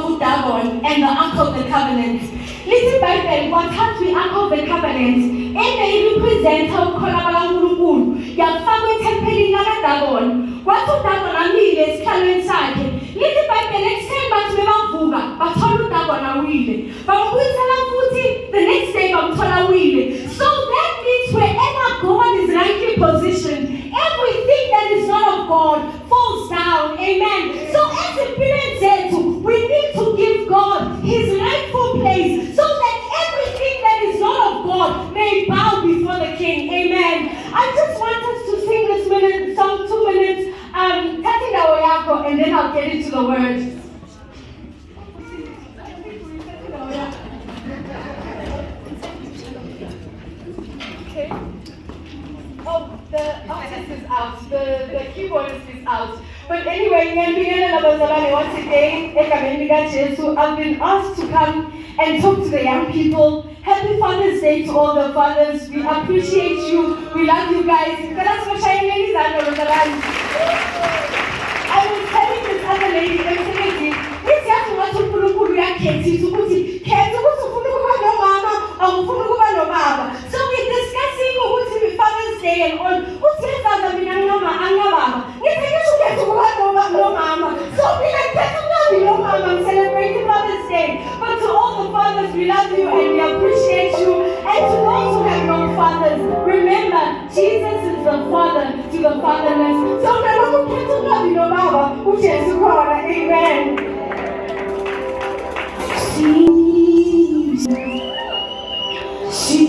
of Dagon and the Ark of the Covenant. Little Bible, what has the Ark of the Covenant? And they represent how Kolabangulu, Yakho temple in Dagon. What to Dagon and me is carrying inside. Little Bible, next time, but we don't move, but all Dagon are willing. But we tell the next day, I'm told willing. So that means wherever God is rightly positioned, everything that is not of God falls down. Amen. So as the parents said, we need to give God his rightful place so that everything that is not of God may bow before the King. Amen. I just want us to sing this song 2 minutes, Thath'indawo yakho, and then I'll get into the word. Okay. Oh, the artist is out. The keyboardist is out. But anyway, once again, I've been asked to come and talk to the young people. Happy Father's Day to all the fathers. We appreciate you. We love you guys. I was telling this other lady, so we're discussing Father's Day and all. I'm celebrating Father's Day. But to all the fathers, we love you and we appreciate you. And to those who have no fathers, remember, Jesus is the father to the fatherless. So amen. She